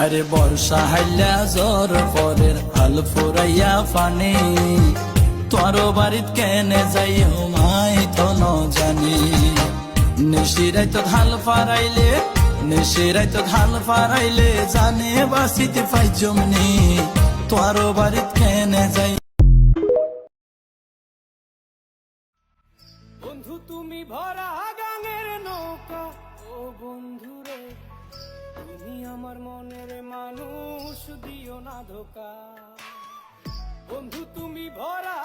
আরে বর্ষা হাইলা জ্বর পরের হাল ফুরাইয়া ফানি তোর বাড়িত কেনে যাই মাই তো ন জানি নিশিরাই তো ধাল ফারাইলে নিশিরাই তো ধাল ফারাইলে জানে বাসিতে পাই জমনি তোর বাড়িত কেনে যাই। বন্ধু তুমি ভরা গাঙের নৌকা, ও বন্ধু রে তুমি আমার মনের মানুষ, দিও না ধোকা। বন্ধু তুমি ভরা